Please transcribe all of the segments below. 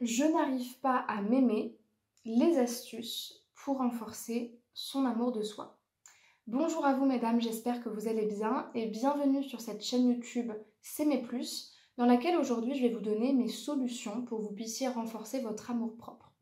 Je n'arrive pas à m'aimer, les astuces pour renforcer son amour de soi. Bonjour à vous mesdames, j'espère que vous allez bien et bienvenue sur cette chaîne YouTube S'aimer plus, dans laquelle aujourd'hui je vais vous donner mes solutions pour que vous puissiez renforcer votre amour propre.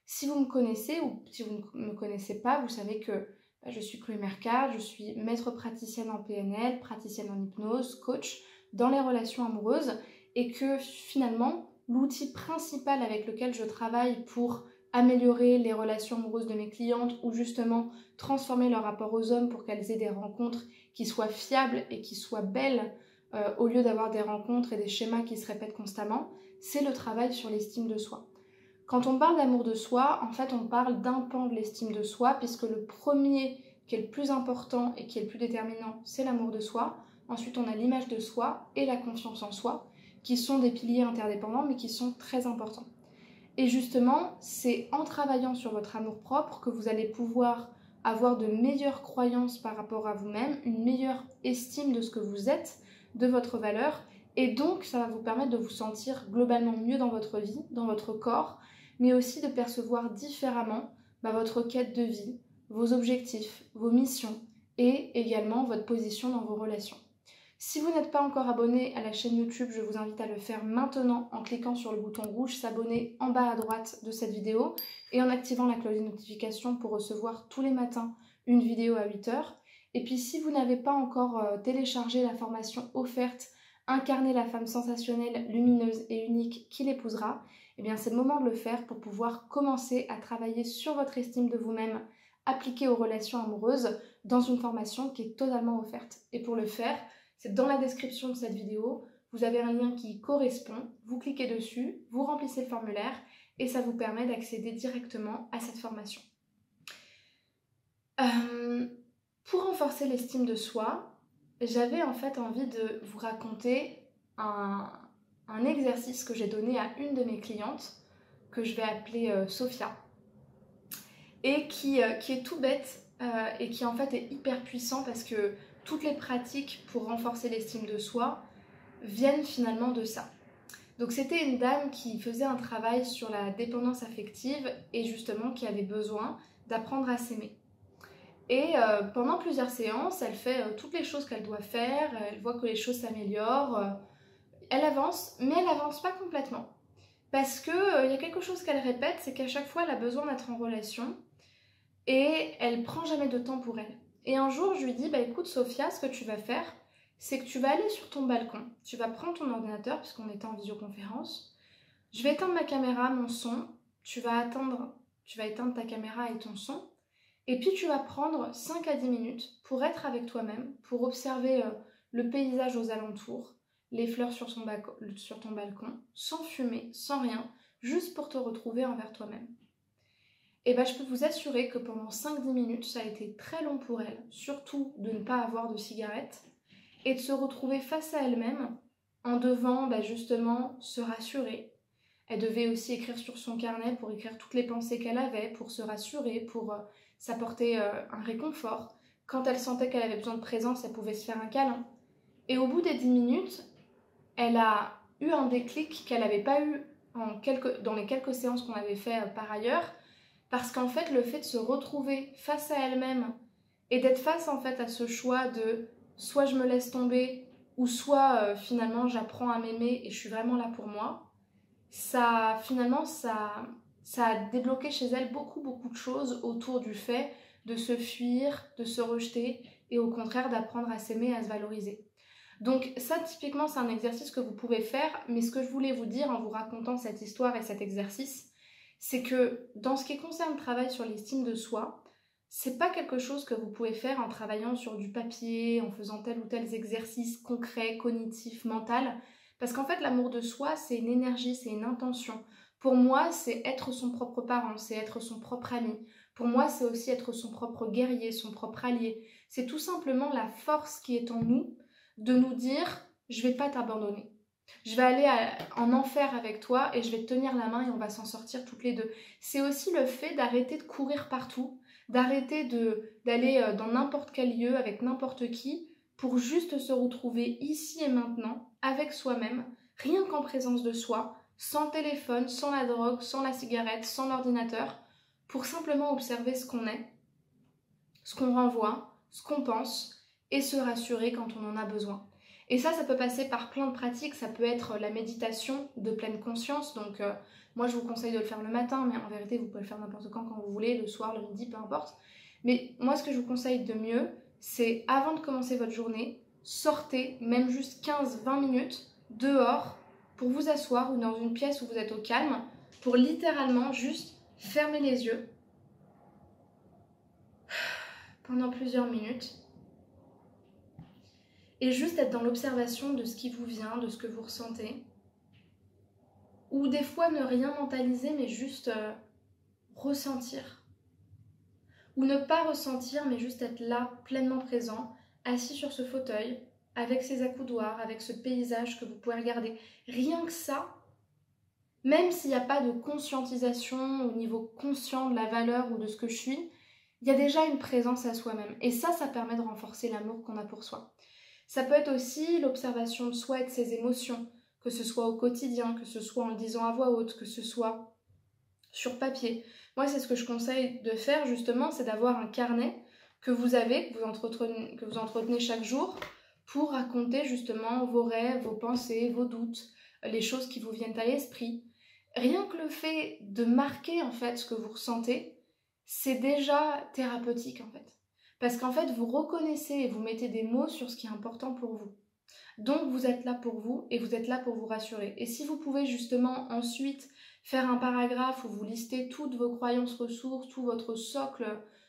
Si vous me connaissez ou si vous ne me connaissez pas, vous savez que je suis Chloé Mercade, je suis maître praticienne en PNL, praticienne en hypnose, coach dans les relations amoureuses et que finalement l'outil principal avec lequel je travaille pour améliorer les relations amoureuses de mes clientes ou justement transformer leur rapport aux hommes pour qu'elles aient des rencontres qui soient fiables et qui soient belles au lieu d'avoir des rencontres et des schémas qui se répètent constamment, c'est le travail sur l'estime de soi. Quand on parle d'amour de soi, en fait on parle d'un pan de l'estime de soi puisque le premier qui est le plus important et qui est le plus déterminant, c'est l'amour de soi. Ensuite on a l'image de soi et la confiance en soi qui sont des piliers interdépendants mais qui sont très importants. Et justement, c'est en travaillant sur votre amour propre que vous allez pouvoir avoir de meilleures croyances par rapport à vous-même, une meilleure estime de ce que vous êtes, de votre valeur, et donc ça va vous permettre de vous sentir globalement mieux dans votre vie, dans votre corps, mais aussi de percevoir différemment votre quête de vie, vos objectifs, vos missions, et également votre position dans vos relations. Si vous n'êtes pas encore abonné à la chaîne YouTube, je vous invite à le faire maintenant en cliquant sur le bouton rouge s'abonner en bas à droite de cette vidéo et en activant la cloche de notification pour recevoir tous les matins une vidéo à 8 h. Et puis si vous n'avez pas encore téléchargé la formation offerte Incarner la femme sensationnelle, lumineuse et unique qui l'épousera, eh bien c'est le moment de le faire pour pouvoir commencer à travailler sur votre estime de vous-même appliquée aux relations amoureuses dans une formation qui est totalement offerte. Et pour le faire, c'est dans la description de cette vidéo, vous avez un lien qui correspond, vous cliquez dessus, vous remplissez le formulaire et ça vous permet d'accéder directement à cette formation. Pour renforcer l'estime de soi, j'avais en fait envie de vous raconter un exercice que j'ai donné à une de mes clientes, que je vais appeler Sophia, et qui est tout bête et qui en fait est hyper puissant parce que toutes les pratiques pour renforcer l'estime de soi viennent finalement de ça. Donc c'était une dame qui faisait un travail sur la dépendance affective et justement qui avait besoin d'apprendre à s'aimer. Et pendant plusieurs séances, elle fait toutes les choses qu'elle doit faire, elle voit que les choses s'améliorent, elle avance, mais elle avance pas complètement. Parce qu'il y a quelque chose qu'elle répète, c'est qu'à chaque fois elle a besoin d'être en relation et elle prend jamais de temps pour elle. Et un jour, je lui dis, écoute Sophia, ce que tu vas faire, c'est que tu vas aller sur ton balcon, tu vas prendre ton ordinateur, puisqu'on était en visioconférence, je vais éteindre ma caméra, mon son, tu vas éteindre ta caméra et ton son, et puis tu vas prendre 5 à 10 minutes pour être avec toi-même, pour observer le paysage aux alentours, les fleurs sur ton balcon, sans fumer, sans rien, juste pour te retrouver envers toi-même. Et je peux vous assurer que pendant 5-10 minutes, ça a été très long pour elle, surtout de ne pas avoir de cigarette, et de se retrouver face à elle-même en devant justement se rassurer. Elle devait aussi écrire sur son carnet pour écrire toutes les pensées qu'elle avait, pour se rassurer, pour s'apporter un réconfort. Quand elle sentait qu'elle avait besoin de présence, elle pouvait se faire un câlin. Et au bout des 10 minutes, elle a eu un déclic qu'elle n'avait pas eu dans les quelques séances qu'on avait fait par ailleurs, parce qu'en fait, le fait de se retrouver face à elle-même et d'être face en fait à ce choix de soit je me laisse tomber ou soit finalement j'apprends à m'aimer et je suis vraiment là pour moi, ça a débloqué chez elle beaucoup de choses autour du fait de se fuir, de se rejeter et au contraire d'apprendre à s'aimer et à se valoriser. Donc ça typiquement c'est un exercice que vous pouvez faire, mais ce que je voulais vous dire en vous racontant cette histoire et cet exercice, c'est que dans ce qui concerne le travail sur l'estime de soi, c'est pas quelque chose que vous pouvez faire en travaillant sur du papier, en faisant tel ou tel exercice concret, cognitif, mental, parce qu'en fait l'amour de soi c'est une énergie, c'est une intention. Pour moi c'est être son propre parent, c'est être son propre ami. Pour moi c'est aussi être son propre guerrier, son propre allié. C'est tout simplement la force qui est en nous de nous dire je vais pas t'abandonner. Je vais aller en enfer avec toi et je vais te tenir la main et on va s'en sortir toutes les deux. C'est aussi le fait d'arrêter de courir partout, d'arrêter d'aller dans n'importe quel lieu avec n'importe qui pour juste se retrouver ici et maintenant avec soi-même, rien qu'en présence de soi, sans téléphone, sans la drogue, sans la cigarette, sans l'ordinateur, pour simplement observer ce qu'on est, ce qu'on renvoie, ce qu'on pense, et se rassurer quand on en a besoin. Et ça peut passer par plein de pratiques, ça peut être la méditation de pleine conscience, donc moi je vous conseille de le faire le matin, mais en vérité vous pouvez le faire n'importe quand vous voulez, le soir, le midi, peu importe. Mais moi ce que je vous conseille de mieux, c'est avant de commencer votre journée, sortez même juste 15-20 minutes dehors pour vous asseoir ou dans une pièce où vous êtes au calme, pour littéralement juste fermer les yeux pendant plusieurs minutes et juste être dans l'observation de ce qui vous vient, de ce que vous ressentez. Ou des fois ne rien mentaliser mais juste ressentir. Ou ne pas ressentir mais juste être là, pleinement présent, assis sur ce fauteuil, avec ses accoudoirs, avec ce paysage que vous pouvez regarder. Rien que ça, même s'il n'y a pas de conscientisation au niveau conscient de la valeur ou de ce que je suis, il y a déjà une présence à soi-même. Et ça permet de renforcer l'amour qu'on a pour soi. Ça peut être aussi l'observation de soi et de ses émotions, que ce soit au quotidien, que ce soit en le disant à voix haute, que ce soit sur papier. Moi, c'est ce que je conseille de faire justement, c'est d'avoir un carnet que vous avez, que vous entretenez chaque jour pour raconter justement vos rêves, vos pensées, vos doutes, les choses qui vous viennent à l'esprit. Rien que le fait de marquer en fait ce que vous ressentez, c'est déjà thérapeutique en fait. Parce qu'en fait, vous reconnaissez et vous mettez des mots sur ce qui est important pour vous. Donc, vous êtes là pour vous et vous êtes là pour vous rassurer. Et si vous pouvez justement ensuite faire un paragraphe où vous listez toutes vos croyances ressources, tout votre socle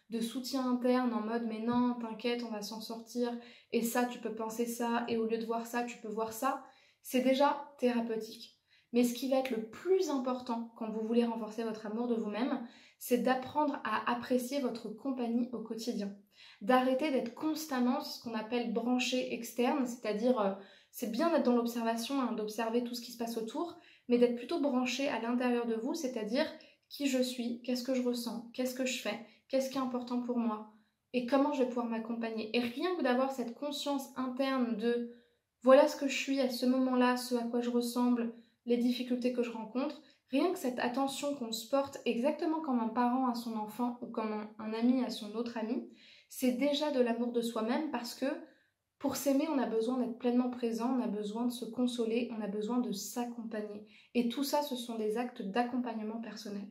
de soutien interne en mode « mais non, t'inquiète, on va s'en sortir, et ça, tu peux penser ça, et au lieu de voir ça, tu peux voir ça », c'est déjà thérapeutique. Mais ce qui va être le plus important quand vous voulez renforcer votre amour de vous-même, c'est d'apprendre à apprécier votre compagnie au quotidien. D'arrêter d'être constamment ce qu'on appelle branché externe, c'est-à-dire c'est bien d'être dans l'observation, hein, d'observer tout ce qui se passe autour, mais d'être plutôt branché à l'intérieur de vous, c'est-à-dire qui je suis, qu'est-ce que je ressens, qu'est-ce que je fais, qu'est-ce qui est important pour moi, et comment je vais pouvoir m'accompagner. Et rien que d'avoir cette conscience interne de voilà ce que je suis à ce moment-là, ce à quoi je ressemble, les difficultés que je rencontre, rien que cette attention qu'on se porte exactement comme un parent à son enfant ou comme un ami à son autre ami, c'est déjà de l'amour de soi-même parce que pour s'aimer, on a besoin d'être pleinement présent, on a besoin de se consoler, on a besoin de s'accompagner. Et tout ça, ce sont des actes d'accompagnement personnel.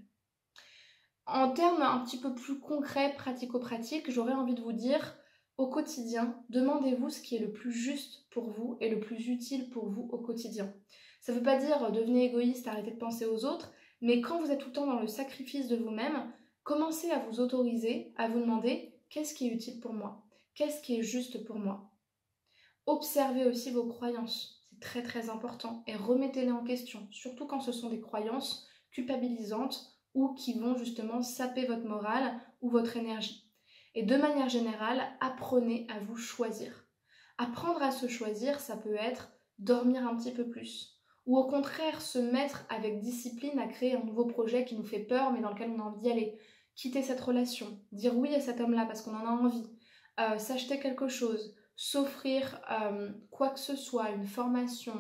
En termes un petit peu plus concrets, pratico-pratiques, j'aurais envie de vous dire, au quotidien, demandez-vous ce qui est le plus juste pour vous et le plus utile pour vous au quotidien. Ça ne veut pas dire devenez égoïste, arrêtez de penser aux autres, mais quand vous êtes tout le temps dans le sacrifice de vous-même, commencez à vous autoriser, à vous demander qu'est-ce qui est utile pour moi, qu'est-ce qui est juste pour moi. Observez aussi vos croyances, c'est très très important, et remettez-les en question, surtout quand ce sont des croyances culpabilisantes ou qui vont justement saper votre morale ou votre énergie. Et de manière générale, apprenez à vous choisir. Apprendre à se choisir, ça peut être dormir un petit peu plus, ou au contraire se mettre avec discipline à créer un nouveau projet qui nous fait peur mais dans lequel on a envie d'y aller, quitter cette relation, dire oui à cet homme-là parce qu'on en a envie, s'acheter quelque chose, s'offrir quoi que ce soit, une formation,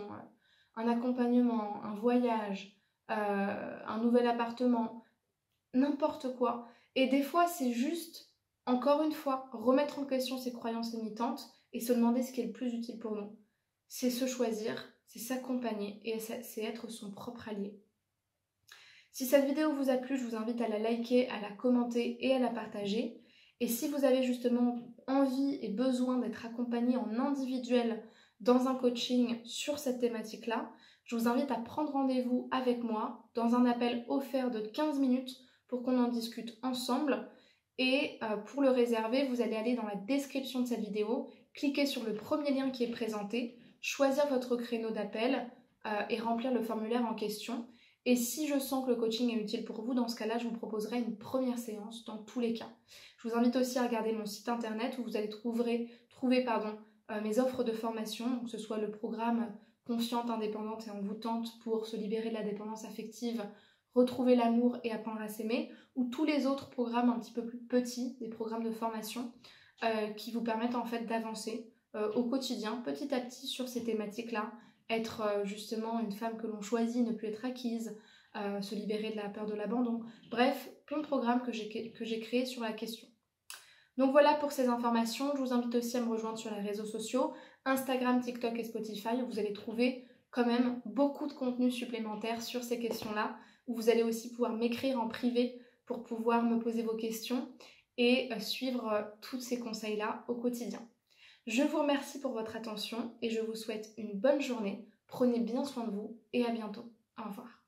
un accompagnement, un voyage, un nouvel appartement, n'importe quoi. Et des fois, c'est juste, encore une fois, remettre en question ses croyances limitantes et se demander ce qui est le plus utile pour nous. C'est se choisir, c'est s'accompagner et c'est être son propre allié. Si cette vidéo vous a plu, je vous invite à la liker, à la commenter et à la partager. Et si vous avez justement envie et besoin d'être accompagné en individuel dans un coaching sur cette thématique-là, je vous invite à prendre rendez-vous avec moi dans un appel offert de 15 minutes pour qu'on en discute ensemble. Et pour le réserver, vous allez aller dans la description de cette vidéo, cliquer sur le premier lien qui est présenté, choisir votre créneau d'appel et remplir le formulaire en question. Et si je sens que le coaching est utile pour vous, dans ce cas-là, je vous proposerai une première séance dans tous les cas. Je vous invite aussi à regarder mon site internet où vous allez trouver mes offres de formation, que ce soit le programme Confiante, indépendante et envoûtante pour se libérer de la dépendance affective, retrouver l'amour et apprendre à s'aimer, ou tous les autres programmes un petit peu plus petits, des programmes de formation qui vous permettent en fait d'avancer au quotidien, petit à petit sur ces thématiques-là, être justement une femme que l'on choisit, ne plus être acquise, se libérer de la peur de l'abandon. Bref, plein de programmes que j'ai créés sur la question. Donc voilà pour ces informations. Je vous invite aussi à me rejoindre sur les réseaux sociaux, Instagram, TikTok et Spotify, où vous allez trouver quand même beaucoup de contenu supplémentaire sur ces questions-là, où vous allez aussi pouvoir m'écrire en privé pour pouvoir me poser vos questions et suivre tous ces conseils-là au quotidien. Je vous remercie pour votre attention et je vous souhaite une bonne journée. Prenez bien soin de vous et à bientôt. Au revoir.